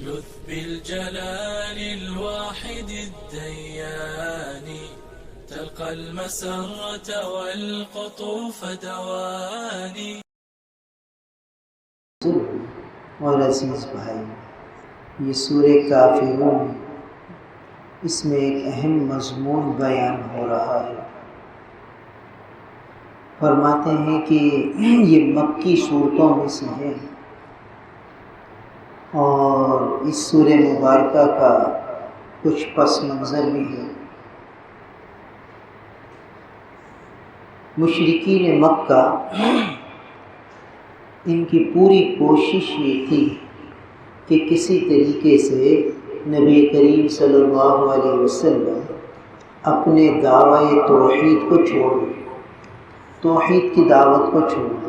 لذ بالجلال الواحد الديان تلقى المسرة والقطوف دواني. اور عزیز بھائی، یہ سورہ کافرون، اس میں ایک اہم مضمون بیان ہو رہا ہے۔ فرماتے ہیں کہ یہ مکی صورتوں میں سے ہے اور اس سورہ مبارکہ کا کچھ پس منظر بھی ہے۔ مشرکین مکہ ان کی پوری کوشش یہ تھی کہ کسی طریقے سے نبی کریم صلی اللہ علیہ وسلم اپنے دعوی توحید کو چھوڑ دیں، توحید کی دعوت کو چھوڑ دیں،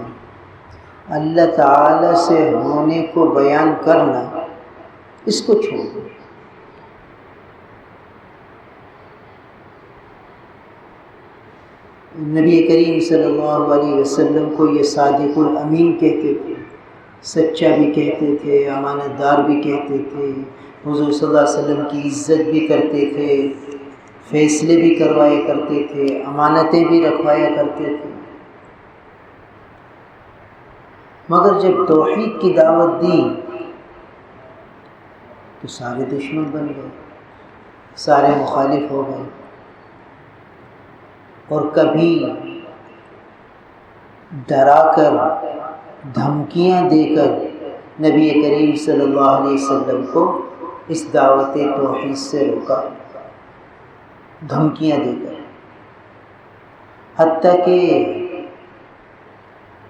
اللہ تعالی سے ہونے کو بیان کرنا اس کو چھوڑ دیں۔ نبی کریم صلی اللہ علیہ وسلم کو یہ صادق الامین کہتے تھے، سچا بھی کہتے تھے، امانت دار بھی کہتے تھے، حضور صلی اللہ علیہ وسلم کی عزت بھی کرتے تھے، فیصلے بھی کروایا کرتے تھے، امانتیں بھی رکھوایا کرتے تھے۔ مگر جب توحید کی دعوت دی تو سارے دشمن بن گئے، سارے مخالف ہو گئے، اور کبھی ڈرا کر، دھمکیاں دے کر نبی کریم صلی اللہ علیہ وسلم کو اس دعوت توحید سے روکا، دھمکیاں دے کر، حتیٰ کہ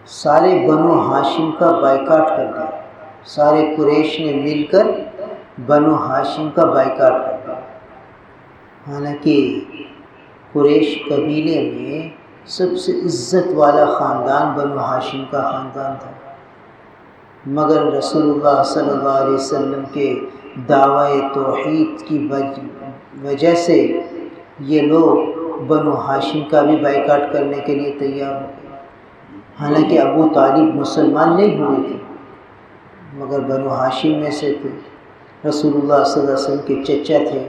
سارے بنو ہاشم کا بائیکاٹ کر دیا، سارے قریش نے مل کر بنو ہاشم کا بائیکاٹ کر دیا۔ حالانکہ قریش قبیلے میں سب سے عزت والا خاندان بنو ہاشم کا خاندان تھا، مگر رسول اللہ صلی اللہ علیہ وسلم کے دعوی توحید کی وجہ سے یہ لوگ بنو ہاشم کا بھی بائیکاٹ کرنے کے لیے تیار ہو گئے۔ حالانکہ ابو طالب مسلمان نہیں ہوئے تھے، مگر بنو ہاشم میں سے تھے، رسول اللہ صلی اللہ علیہ وسلم کے چچا تھے،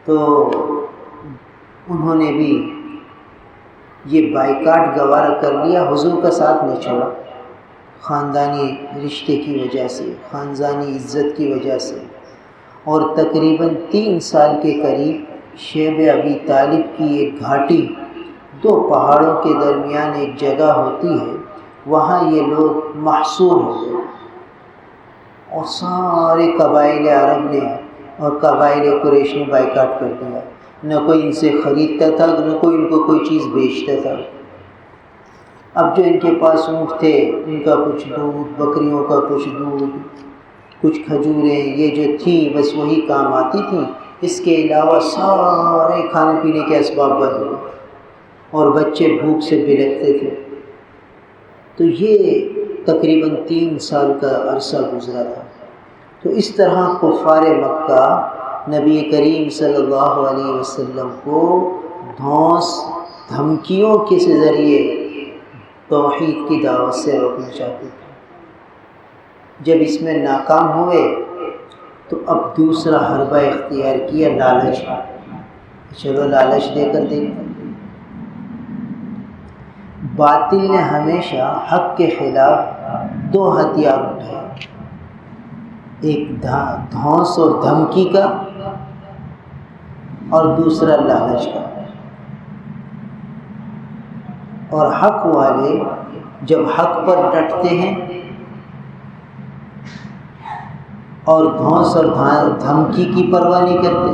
تو انہوں نے بھی یہ بائیکاٹ گوارا کر لیا، حضور کا ساتھ نہیں چھوڑا، خاندانی رشتے کی وجہ سے، خاندانی عزت کی وجہ سے۔ اور تقریباً 3 سال کے قریب شیب ابی طالب کی ایک گھاٹی، 2 پہاڑوں کے درمیان ایک جگہ ہوتی ہے، وہاں یہ لوگ محصور ہو گئے، اور سارے قبائل عرب نے اور قبائل قریش نے بائیکاٹ کر دیا، نہ کوئی ان سے خریدتا تھا، نہ کوئی ان کو کوئی چیز بیچتا تھا۔ اب جو ان کے پاس اونٹ تھے، ان کا کچھ دودھ، بکریوں کا کچھ دودھ، کچھ کھجوریں، یہ جو تھیں بس وہی کام آتی تھیں، اس کے علاوہ سارے کھانے پینے کے اسباب بند ہوئے، اور بچے بھوک سے بلکتے تھے۔ تو یہ تقریباً 3 سال کا عرصہ گزرا تھا۔ تو اس طرح کفار مکہ نبی کریم صلی اللہ علیہ وسلم کو دھونس، دھمکیوں کے ذریعے توحید کی دعوت سے روکنا چاہتے تھے۔ جب اس میں ناکام ہوئے تو اب دوسرا حربہ اختیار کیا، لالچ۔ چلو لالچ دے کر دیکھتے۔ باطل نے ہمیشہ حق کے خلاف 2 ہتھیار اٹھائے، ایک دھونس اور دھمکی کا، اور دوسرا لالچ کا۔ اور حق والے جب حق پر ڈٹتے ہیں اور دھونس اور دھمکی کی پرواہ نہیں کرتے،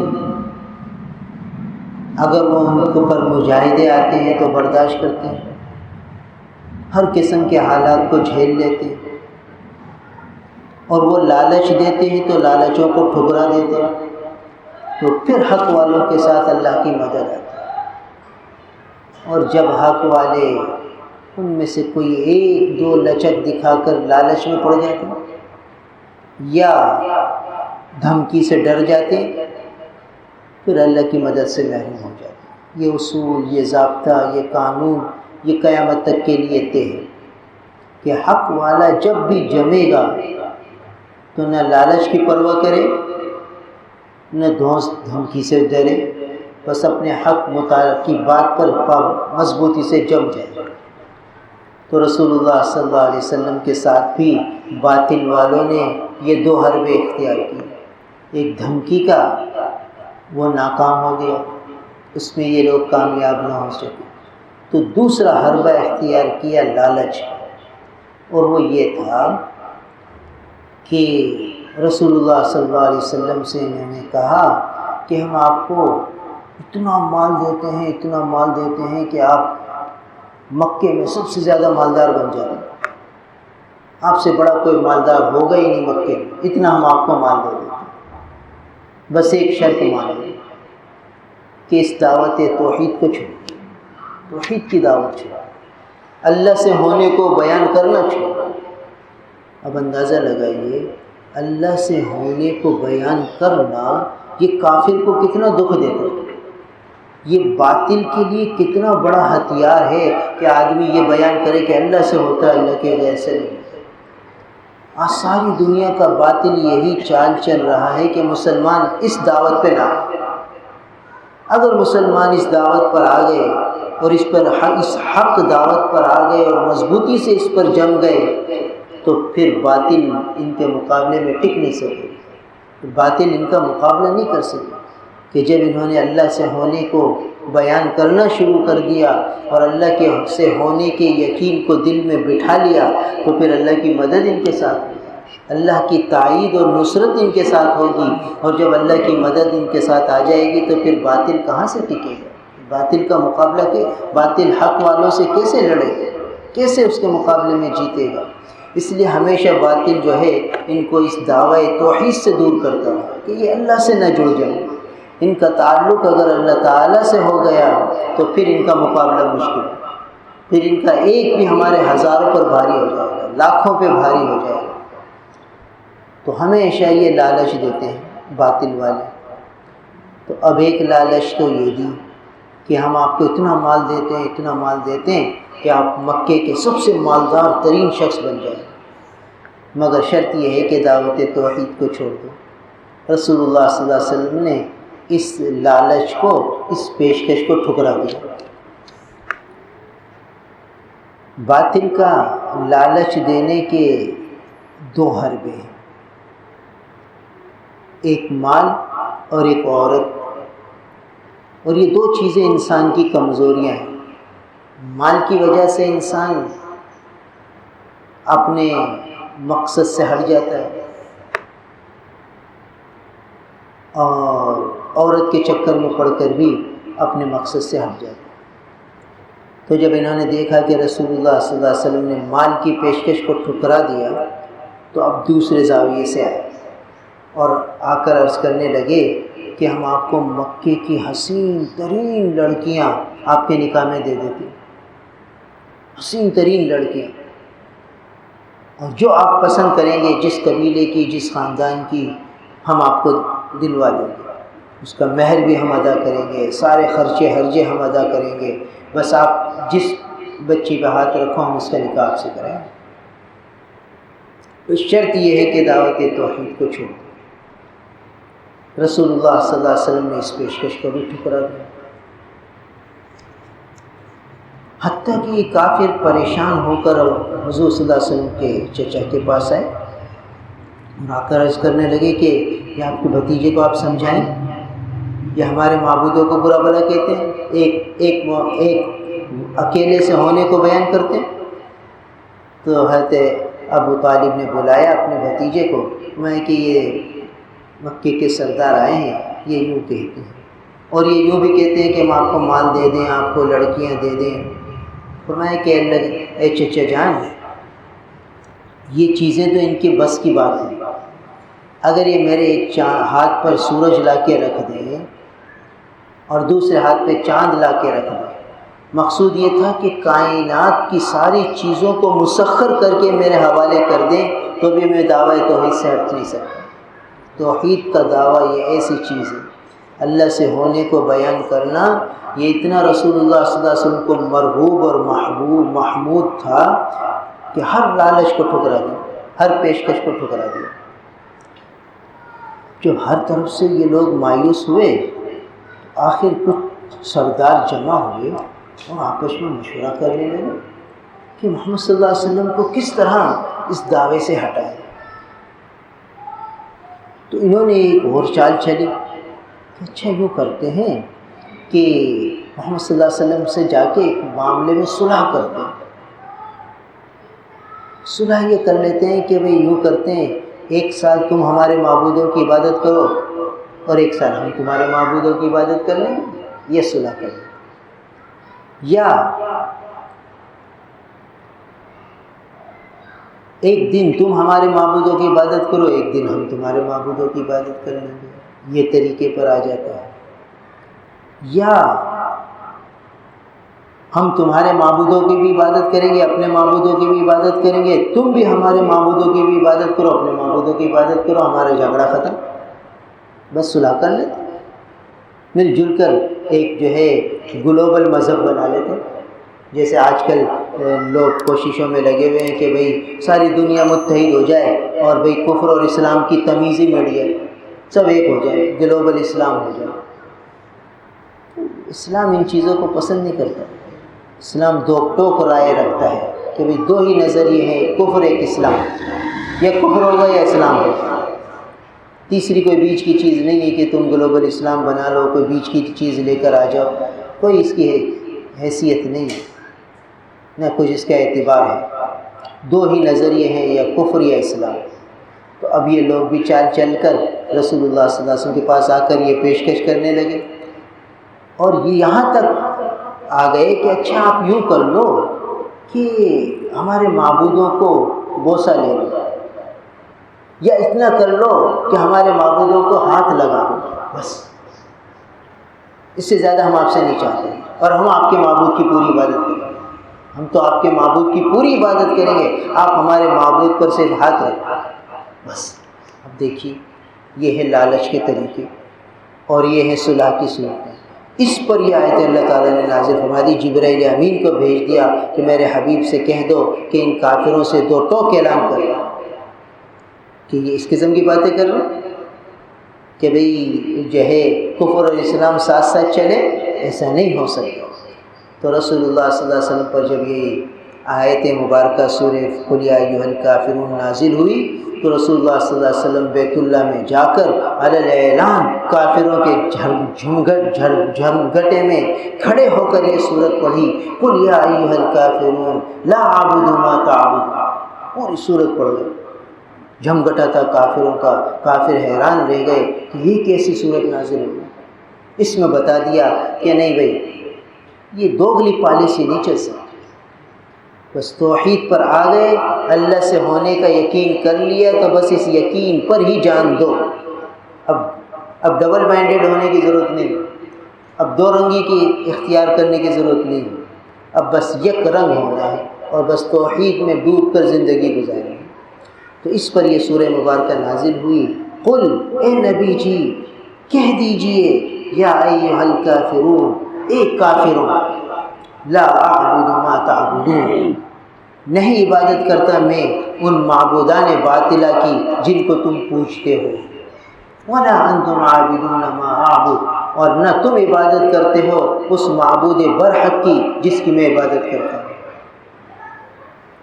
اگر وہ ان کو پر مجاہدے آتے ہیں تو برداشت کرتے ہیں، ہر قسم کے حالات کو جھیل لیتے ہیں، اور وہ لالچ دیتے ہیں تو لالچوں کو ٹھکرا دیتے ہیں، تو پھر حق والوں کے ساتھ اللہ کی مدد آتی ہے۔ اور جب حق والے ان میں سے کوئی 1-2 لچک دکھا کر لالچ میں پڑ جاتے ہیں یا دھمکی سے ڈر جاتے ہیں، پھر اللہ کی مدد سے محروم ہو جاتے ہیں۔ یہ اصول، یہ ضابطہ، یہ قانون، یہ قیامت تک کے لیے طے ہے کہ حق والا جب بھی جمے گا تو نہ لالچ کی پرواہ کرے نہ دوست دھمکی سے ڈرے، بس اپنے حق متعلق کی بات پر مضبوطی سے جم جائے۔ تو رسول اللہ صلی اللہ علیہ وسلم کے ساتھ بھی باطل والوں نے یہ دو حربے اختیار کی، ایک دھمکی کا، وہ ناکام ہو گیا، اس میں یہ لوگ کامیاب نہ ہو سکے، تو دوسرا حربہ اختیار کیا لالچ، اور وہ یہ تھا کہ رسول اللہ صلی اللہ علیہ وسلم سے انہوں نے کہا کہ ہم آپ کو اتنا مال دیتے ہیں، اتنا مال دیتے ہیں کہ آپ مکے میں سب سے زیادہ مالدار بن جائیں، آپ سے بڑا کوئی مالدار ہوگا ہی نہیں مکے میں، اتنا ہم آپ کو مال دے دیتے ہیں، بس ایک شرط مان لیں کہ اس دعوت توحید کو چھوڑ، توحید کی دعوت چھوڑ، اللہ سے ہونے کو بیان کرنا چھوڑ۔ اب اندازہ لگائیے، اللہ سے ہونے کو بیان کرنا یہ کافر کو کتنا دکھ دیتا ہے، یہ باطل کے لیے کتنا بڑا ہتھیار ہے کہ آدمی یہ بیان کرے کہ اللہ سے ہوتا ہے، اللہ کے غیر سے نہیں۔ آج ساری دنیا کا باطل یہی چال چل رہا ہے کہ مسلمان اس دعوت پہ نہ آئے۔ اگر مسلمان اس دعوت پر آ گئے اور اس حق دعوت پر آ گئے اور مضبوطی سے اس پر جم گئے تو پھر باطل ان کے مقابلے میں ٹک نہیں سکے، باطل ان کا مقابلہ نہیں کر سکے، کہ جب انہوں نے اللہ سے ہونے کو بیان کرنا شروع کر دیا اور اللہ کے سے ہونے کے یقین کو دل میں بٹھا لیا تو پھر اللہ کی مدد ان کے ساتھ ہوگی، اللہ کی تائید اور نصرت ان کے ساتھ ہوگی، اور جب اللہ کی مدد ان کے ساتھ آ جائے گی تو پھر باطل کہاں سے ٹکے گا؟ باطل کا مقابلہ کہ باطل حق والوں سے کیسے لڑے گا، کیسے اس کے مقابلے میں جیتے گا؟ اس لیے ہمیشہ باطل جو ہے ان کو اس دعوی توحید سے دور کرتا ہے کہ یہ اللہ سے نہ جڑ جائیں، ان کا تعلق اگر اللہ تعالیٰ سے ہو گیا تو پھر ان کا مقابلہ مشکل ہے، پھر ان کا ایک بھی ہمارے ہزاروں پر بھاری ہو جائے گا، لاکھوں پہ بھاری ہو جائے گا۔ تو ہمیشہ یہ لالچ دیتے ہیں باطل والے۔ تو اب ایک لالچ تو یہ دی کہ ہم آپ کو اتنا مال دیتے ہیں، اتنا مال دیتے ہیں کہ آپ مکے کے سب سے مالدار ترین شخص بن جائیں، مگر شرط یہ ہے کہ دعوت توحید کو چھوڑ دو۔ رسول اللہ صلی اللہ علیہ وسلم نے اس لالچ کو، اس پیشکش کو ٹھکرا دیا۔ باطل کا لالچ دینے کے دو حربے ہیں، ایک مال اور ایک عورت، اور یہ دو چیزیں انسان کی کمزوریاں ہیں۔ مال کی وجہ سے انسان اپنے مقصد سے ہٹ جاتا ہے، اور عورت کے چکر میں پڑ کر بھی اپنے مقصد سے ہٹ جاتا ہے۔ تو جب انہوں نے دیکھا کہ رسول اللہ صلی اللہ علیہ وسلم نے مال کی پیشکش کو ٹھکرا دیا تو اب دوسرے زاویے سے آئے اور آ کر عرض کرنے لگے کہ ہم آپ کو مکے کی حسین ترین لڑکیاں آپ کے نکاح میں دے دیتے ہیں، حسین ترین لڑکیاں، اور جو آپ پسند کریں گے، جس قبیلے کی، جس خاندان کی، ہم آپ کو دلوا دیں گے، اس کا مہر بھی ہم ادا کریں گے، سارے خرچے ہرجے ہم ادا کریں گے، بس آپ جس بچی پہ ہاتھ رکھو ہم اس کا نکاح آپ سے کریں گے۔ تو شرط یہ ہے کہ دعوت توحید کو چھوڑ دیں۔ رسول اللہ صلی اللہ علیہ وسلم نے اس پیشکش کو بھی ٹھکرا دیا، حتیٰ کہ یہ کافر پریشان ہو کر حضور صلی اللہ علیہ وسلم کے چچا کے پاس آئے اور آ کر عرض کرنے لگے کہ یہ آپ کے بھتیجے کو آپ سمجھائیں، یہ ہمارے معبودوں کو برا بھلا کہتے ہیں، ایک اکیلے سے ہونے کو بیان کرتے ہیں۔ تو حضرت ابو طالب نے بلایا اپنے بھتیجے کو، میں کہ یہ مکے کے سردار آئے ہیں، یہ یوں کہتے ہیں، اور یہ یوں بھی کہتے ہیں کہ ہم آپ کو مال دے دیں، آپ کو لڑکیاں دے دیں۔ فرمایا کہ اے چچا جان، یہ چیزیں تو ان کے بس کی بات ہے، اگر یہ میرے ایک ہاتھ پر سورج لا کے رکھ دیں اور دوسرے ہاتھ پہ چاند لا کے رکھ دیں، مقصود یہ تھا کہ کائنات کی ساری چیزوں کو مسخر کر کے میرے حوالے کر دیں تو بھی میں دعویٰ توحید سے ہٹ نہیں سکتا۔ توحید کا دعویٰ یہ ایسی چیز ہے، اللہ سے ہونے کو بیان کرنا، یہ اتنا رسول اللہ صلی اللہ علیہ وسلم کو مرغوب اور محمود تھا کہ ہر لالچ کو ٹھکرا دیا، ہر پیشکش کو ٹھکرا دیا۔ جب ہر طرف سے یہ لوگ مایوس ہوئے تو آخر کچھ سردار جمع ہوئے اور آپس میں مشورہ کرنے لگے کہ محمد صلی اللہ علیہ وسلم کو کس طرح اس دعوے سے ہٹائے۔ تو انہوں نے ایک اور چال چلی کہ اچھا یوں کرتے ہیں کہ محمد صلی اللہ علیہ وسلم سے جا کے ایک معاملے میں صلح کرتے ہیں۔ صلح یہ کر لیتے ہیں کہ بھئی یوں کرتے ہیں، 1 سال تم ہمارے معبودوں کی عبادت کرو اور 1 سال ہم تمہارے معبودوں کی عبادت کر لیں گے، یہ صلح کریں۔ یا ایک دن تم ہمارے معبودوں کی عبادت کرو، 1 دن ہم تمہارے معبودوں کی عبادت کر لیں گے، یہ طریقے پر آ جاتا ہے۔ یا ہم تمہارے معبودوں کی بھی عبادت کریں گے، اپنے معبودوں کی بھی عبادت کریں گے، تم بھی ہمارے معبودوں کی بھی عبادت کرو، اپنے معبودوں کی عبادت کرو، ہمارا جھگڑا ختم، بس صلح کر لیتے، مل جل کر ایک جو ہے گلوبل مذہب بنا لیتے۔ جیسے آج کل لوگ کوششوں میں لگے ہوئے ہیں کہ بھئی ساری دنیا متحد ہو جائے اور بھئی کفر اور اسلام کی تمیز ہی مٹ جائے، سب ایک ہو جائے، گلوبل اسلام ہو جائے۔ اسلام ان چیزوں کو پسند نہیں کرتا۔ اسلام دو ٹوک رائے رکھتا ہے کہ بھئی 2 ہی نظریے ہیں، کفر ایک اسلام، یا کفر ہوگا یا اسلام ہوگا، تیسری کوئی بیچ کی چیز نہیں ہے کہ تم گلوبل اسلام بنا لو، کوئی بیچ کی چیز لے کر آ جاؤ، کوئی اس کی حیثیت نہیں ہے، نہ کچھ اس کا اعتبار ہے، 2 ہی نظریے ہیں، یا کفر یا اسلام۔ تو اب یہ لوگ بھی چال چل کر رسول اللہ صلی اللہ علیہ وسلم کے پاس آ کر یہ پیشکش کرنے لگے، اور یہ یہاں تک آ گئے کہ اچھا آپ یوں کر لو کہ ہمارے معبودوں کو بوسہ لے لو، یا اتنا کر لو کہ ہمارے معبودوں کو ہاتھ لگا دو، بس اس سے زیادہ ہم آپ سے نہیں چاہتے، اور ہم آپ کے معبود کی پوری عبادت کریں گے، ہم تو آپ کے معبود کی پوری عبادت کریں گے، آپ ہمارے معبود پر صرف ہاتھ رکھیں، بس۔ اب دیکھیے یہ ہے لالچ کے طریقے، اور یہ ہے صلح کی صورت۔ اس پر یہ آیت اللہ تعالیٰ نے نازل فرما دی، جبرائیل امین کو بھیج دیا کہ میرے حبیب سے کہہ دو کہ ان کافروں سے 2 ٹوک اعلان کر دو کہ یہ اس قسم کی باتیں کر رہے ہیں کہ بھئی جو ہے کفر اور اسلام ساتھ ساتھ چلے، ایسا نہیں ہو سکتا۔ تو رسول اللہ صلی اللہ علیہ وسلم پر جب یہ آیت مبارکہ سورہ قل یا ایھا الکافرون نازل ہوئی تو رسول اللہ صلی اللہ علیہ وسلم بیت اللہ میں جا کر علی الاعلان کافروں کے جھمگٹے میں کھڑے ہو کر یہ سورت پڑھی، قل یا ایھا الکافرون لا اعبد ما تعبدون، پوری سورت پڑھ گئی۔ جھمگٹا تھا کافروں کا، کافر حیران رہ گئے کہ یہ کیسی سورت نازل ہوئی۔ اس میں بتا دیا کہ نہیں بھائی یہ دوگلی پالیسی نہیں چل سکتی، بس توحید پر آ گئے، اللہ سے ہونے کا یقین کر لیا تو بس اس یقین پر ہی جان دو۔ اب ڈبل مائنڈیڈ ہونے کی ضرورت نہیں، اب 2 رنگی کی اختیار کرنے کی ضرورت نہیں، اب بس یک رنگ ہونا ہے اور بس توحید میں ڈوب کر زندگی گزارنی ہے۔ تو اس پر یہ سورہ مبارکہ نازل ہوئی، قل اے نبی جی کہہ دیجئے، یا ایھا الکافرون اے کافروں، لا اعبد ما تعبدون، نہیں عبادت کرتا میں ان معبودان باطلہ کی جن کو تم پوجتے ہو، ولا انتم عابدون ما اعبد، اور نہ تم عبادت کرتے ہو اس معبود برحق کی جس کی میں عبادت کرتا ہوں،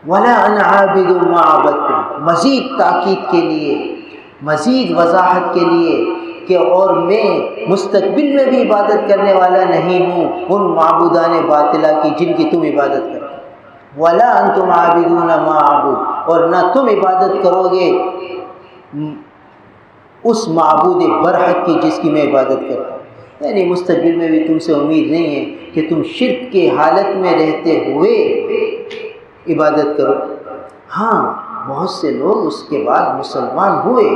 ولا انا عابد ما عبدتم، مزید تاکید کے لیے، مزید وضاحت کے لیے کہ اور میں مستقبل میں بھی عبادت کرنے والا نہیں ہوں ان معبودان باطلہ کی جن کی تم عبادت کرتے ہو، ولا انتم عابدون ما اعبد، اور نہ تم عبادت کرو گے اس معبود برحق کی جس کی میں عبادت کرتا ہوں، یعنی مستقبل میں بھی تم سے امید نہیں ہے کہ تم شرک کے حالت میں رہتے ہوئے عبادت کرو۔ ہاں بہت سے لوگ اس کے بعد مسلمان ہوئے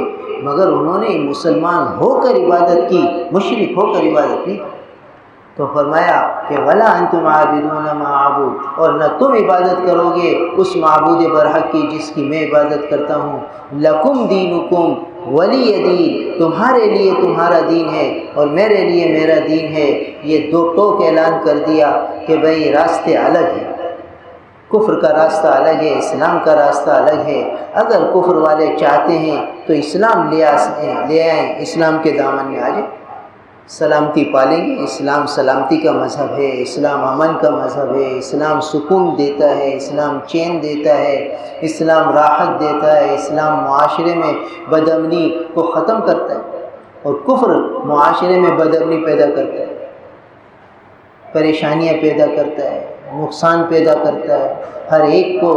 مگر انہوں نے مسلمان ہو کر عبادت کی، مشرک ہو کر عبادت نہیں۔ تو فرمایا کہ ولا انتم عابدون ما اعبد، اور نہ تم عبادت کرو گے اس معبود برحق کی جس کی میں عبادت کرتا ہوں، لکم دینکم ولی دین، تمہارے لیے تمہارا دین ہے اور میرے لیے میرا دین ہے۔ یہ 2 ٹوک اعلان کر دیا کہ بھئی راستے الگ ہیں، کفر کا راستہ الگ ہے، اسلام کا راستہ الگ ہے۔ اگر کفر والے چاہتے ہیں تو اسلام لے آئیں، اسلام کے دامن میں آ جائیں، سلامتی پالیں گے۔ اسلام سلامتی کا مذہب ہے، اسلام امن کا مذہب ہے، اسلام سکون دیتا ہے، اسلام چین دیتا ہے، اسلام راحت دیتا ہے، اسلام معاشرے میں بد امنی کو ختم کرتا ہے، اور کفر معاشرے میں بد امنی پیدا کرتا ہے، پریشانیاں پیدا کرتا ہے، نقصان پیدا کرتا ہے، ہر ایک کو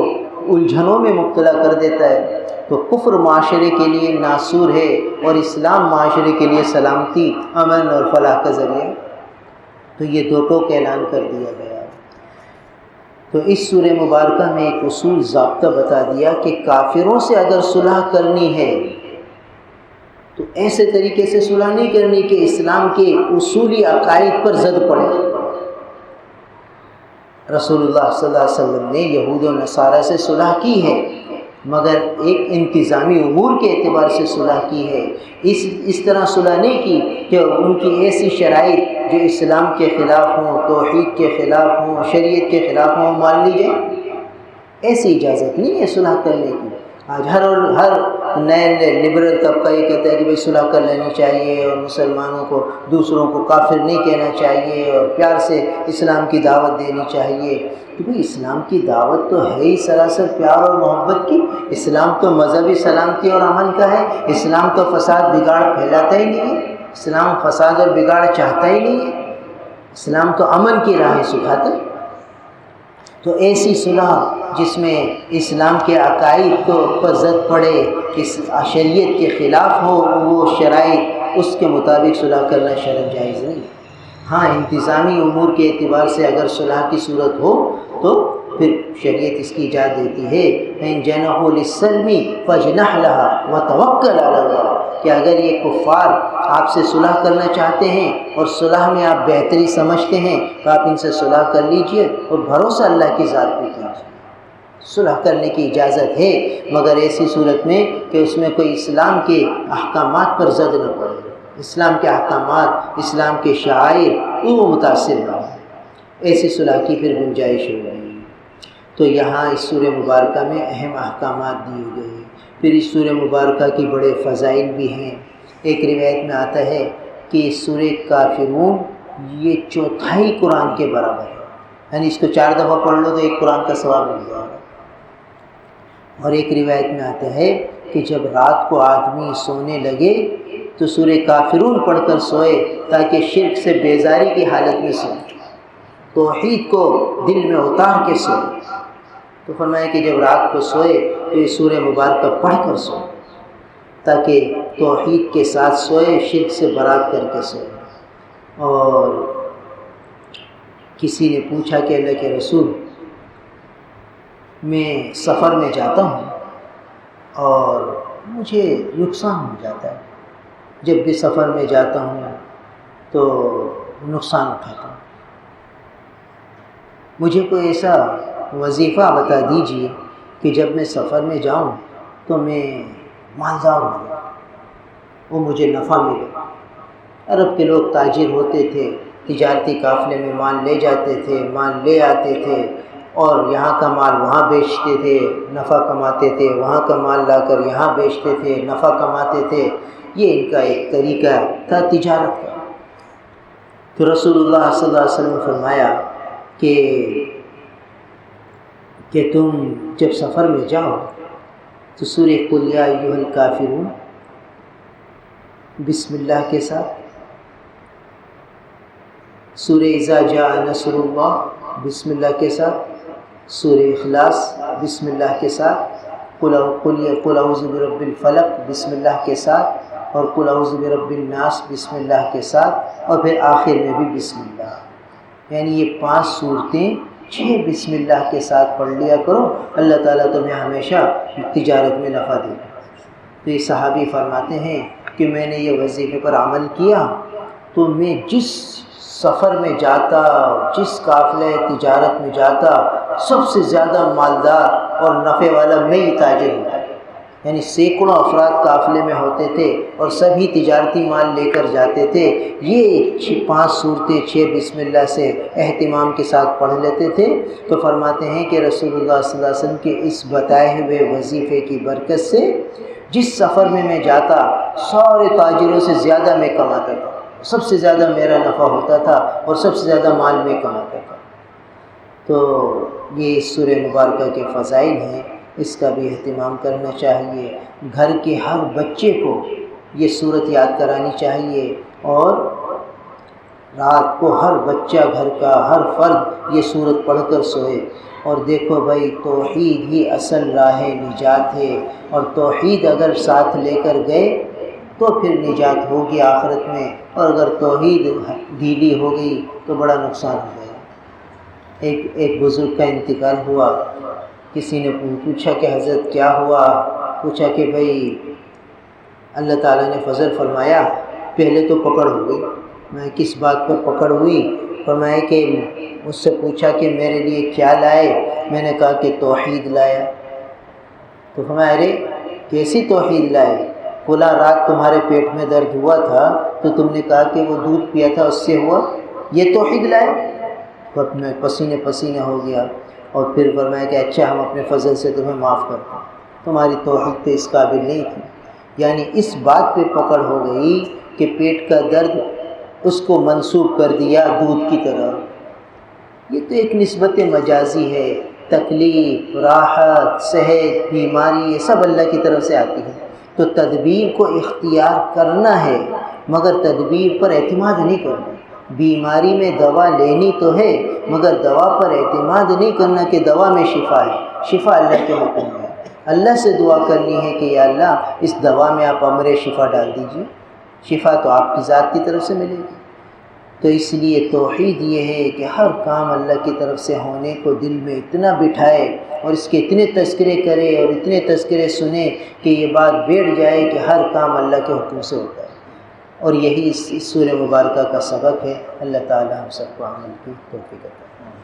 الجھنوں میں مبتلا کر دیتا ہے۔ تو کفر معاشرے کے لیے ناسور ہے، اور اسلام معاشرے کے لیے سلامتی، امن اور فلاح کا ذریعہ۔ تو یہ دو ٹوک اعلان کر دیا گیا۔ تو اس سورہ مبارکہ میں ایک اصول ضابطہ بتا دیا کہ کافروں سے اگر صلح کرنی ہے تو ایسے طریقے سے صلح نہیں کرنی کہ اسلام کے اصولی عقائد پر زد پڑے۔ رسول اللہ صلی اللہ علیہ وسلم نے یہود و نصارہ سے صلح کی ہے، مگر ایک انتظامی امور کے اعتبار سے صلح کی ہے۔ اس طرح صلح نہیں کی کہ ان کی ایسی شرائط جو اسلام کے خلاف ہوں، توحید کے خلاف ہوں، شریعت کے خلاف ہوں مان لی جائیں۔ ایسی اجازت نہیں ہے صلح کرنے کی۔ آج ہر نئے لبرل طبقہ یہ کہتا ہے کہ بھئی صلح کر لینی چاہیے، اور مسلمانوں کو دوسروں کو کافر نہیں کہنا چاہیے، اور پیار سے اسلام کی دعوت دینی چاہیے۔ کہ بھئی اسلام کی دعوت تو ہے ہی سراسر پیار اور محبت کی۔ اسلام تو مذہبی سلامتی اور امن کا ہے۔ اسلام تو فساد بگاڑ پھیلاتا ہی نہیں ہے۔ اسلام فساد اور بگاڑ چاہتا ہی نہیں ہے۔ اسلام تو امن کی راہیں سکھاتا ہے۔ تو ایسی صلح جس میں اسلام کے عقائد کو پر زد پڑے، اس شریعت کے خلاف ہو وہ شرائط، اس کے مطابق صلح کرنا شرعاً جائز نہیں۔ ہاں انتظامی امور کے اعتبار سے اگر صلح کی صورت ہو تو پھر شریعت اس کی اجازت دیتی ہے، فَإِن جَنَحُوا لِلسَّلْمِ فَاجْنَحْ لَهَا وَتَوَكَّلْ عَلَى اللَّهِ، کہ اگر یہ کفار آپ سے صلح کرنا چاہتے ہیں اور صلح میں آپ بہتری سمجھتے ہیں تو آپ ان سے صلح کر لیجئے، اور بھروسہ اللہ کی ذات پہ کیجیے۔ صلح کرنے کی اجازت ہے، مگر ایسی صورت میں کہ اس میں کوئی اسلام کے احکامات پر زد نہ پڑے، اسلام کے احکامات، اسلام کے شعائر وہ متاثر نہ ہوں۔ ایسی صلح کی پھر گنجائش ہو گئی۔ تو یہاں اس سورہ مبارکہ میں اہم احکامات دیے گئے۔ پھر اس سورہ مبارکہ کی بڑے فضائل بھی ہیں۔ ایک روایت میں آتا ہے کہ سورہ کافرون یہ چوتھائی قرآن کے برابر ہے، یعنی اس کو 4 دفعہ پڑھ لو تو ایک قرآن کا ثواب مل جائے گا۔ اور ایک روایت میں آتا ہے کہ جب رات کو آدمی سونے لگے تو سورہ کافرون پڑھ کر سوئے تاکہ شرک سے بیزاری کی حالت میں سوئے، توحید کو دل میں اتار کے سوئے۔ تو فرمایا کہ جب رات کو سوئے تو یہ سورہ مبارکہ پڑھ کر سوئے تاکہ توحید کے ساتھ سوئے، شرک سے برات کر کے سوئے۔ اور کسی نے پوچھا کہ اللہ کے رسول، میں سفر میں جاتا ہوں اور مجھے نقصان ہو جاتا ہے، جب بھی سفر میں جاتا ہوں تو نقصان اٹھاتا ہوں، مجھے کوئی ایسا وظیفہ بتا دیجئے کہ جب میں سفر میں جاؤں تو میں مالدار ہوں، وہ مجھے نفع ملے۔ عرب کے لوگ تاجر ہوتے تھے، تجارتی قافلے میں مال لے جاتے تھے، مال لے آتے تھے، اور یہاں کا مال وہاں بیچتے تھے، نفع کماتے تھے، وہاں کا مال لا کر یہاں بیچتے تھے، نفع کماتے تھے۔ یہ ان کا ایک طریقہ تھا تجارت کا۔ تو رسول اللہ صلی اللہ علیہ وسلم نے فرمایا کہ تم جب سفر میں جاؤ تو سورہ قل یا ایھا الکافرون بسم اللہ کے ساتھ، سورہ اذا جاء نصر اللہ بسم اللہ کے ساتھ، سورہ اخلاص بسم اللہ کے ساتھ، قل اعوذ برب الفلق بسم اللہ کے ساتھ، اور قل اعوذ برب الناس بسم اللہ کے ساتھ، اور پھر آخر میں بھی بسم اللہ۔ یعنی یہ 5 صورتیں 6 بسم اللہ کے ساتھ پڑھ لیا کرو، اللہ تعالیٰ تمہیں ہمیشہ تجارت میں نفع دے گا۔ تو یہ صحابی فرماتے ہیں کہ میں نے یہ وظیفے پر عمل کیا تو میں جس سفر میں جاتا، جس قافلے تجارت میں جاتا، سب سے زیادہ مالدار اور نفع والا میں ہی تاجر ہوں۔ یعنی سینکڑوں افراد قافلے میں ہوتے تھے اور سبھی تجارتی مال لے کر جاتے تھے، یہ 5 صورتیں 6 بسم اللہ سے اہتمام کے ساتھ پڑھ لیتے تھے۔ تو فرماتے ہیں کہ رسول اللہ صلی اللہ علیہ وسلم کے اس بتائے ہوئے وظیفے کی برکت سے جس سفر میں جاتا سارے تاجروں سے زیادہ میں کماتا تھا، سب سے زیادہ میرا نفع ہوتا تھا اور سب سے زیادہ مال میں کماتا تھا۔ تو یہ سورہ مبارکہ کے فضائل ہیں، اس کا بھی اہتمام کرنا چاہیے۔ گھر کے ہر بچے کو یہ صورت یاد کرانی چاہیے، اور رات کو ہر بچہ گھر کا ہر فرد یہ صورت پڑھ کر سوئے۔ اور دیکھو بھائی، توحید ہی اصل راہ نجات ہے، اور توحید اگر ساتھ لے کر گئے تو پھر نجات ہوگی آخرت میں، اور اگر توحید ڈھیلی ہو گئی تو بڑا نقصان ہو گیا۔ ایک بزرگ کا انتقال ہوا، کسی نے پوچھا کہ حضرت کیا ہوا؟ پوچھا کہ بھئی اللہ تعالیٰ نے فضل فرمایا، پہلے تو پکڑ ہو گئی۔ میں کس بات پر پکڑ ہوئی؟ فرمایا کہ مجھ سے پوچھا کہ میرے لیے کیا لائے؟ میں نے کہا کہ توحید لایا۔ تو فرمایا ارے کیسی توحید لائے؟ بولا رات تمہارے پیٹ میں درد ہوا تھا تو تم نے کہا کہ وہ دودھ پیا تھا اس سے ہوا، یہ توحید لائے؟ تو میں پسینے پسینے ہو گیا، اور پھر فرمایا کہ اچھا ہم اپنے فضل سے تمہیں معاف کرتے ہیں، تمہاری توحید تو اس قابل نہیں تھی۔ یعنی اس بات پہ پکڑ ہو گئی کہ پیٹ کا درد اس کو منسوب کر دیا دودھ کی طرح۔ یہ تو ایک نسبت مجازی ہے، تکلیف، راحت، صحت، بیماری یہ سب اللہ کی طرف سے آتی ہے۔ تو تدبیر کو اختیار کرنا ہے، مگر تدبیر پر اعتماد نہیں کرنا۔ بیماری میں دوا لینی تو ہے، مگر دوا پر اعتماد نہیں کرنا کہ دوا میں شفا ہے۔ شفا اللہ کے حکم میں ہے۔ اللہ سے دعا کرنی ہے کہ یا اللہ اس دوا میں آپ امر شفا ڈال دیجیے، شفا تو آپ کی ذات کی طرف سے ملے گی۔ تو اس لیے توحید یہ ہے کہ ہر کام اللہ کی طرف سے ہونے کو دل میں اتنا بٹھائے، اور اس کے اتنے تذکرے کرے اور اتنے تذکرے سنے کہ یہ بات بیٹھ جائے کہ ہر کام اللہ کے حکم سے ہوتا ہے۔ اور یہی اس سورہ مبارکہ کا سبق ہے۔ اللہ تعالی ہم سب کو عمل کی توفیق عطا فرمائے۔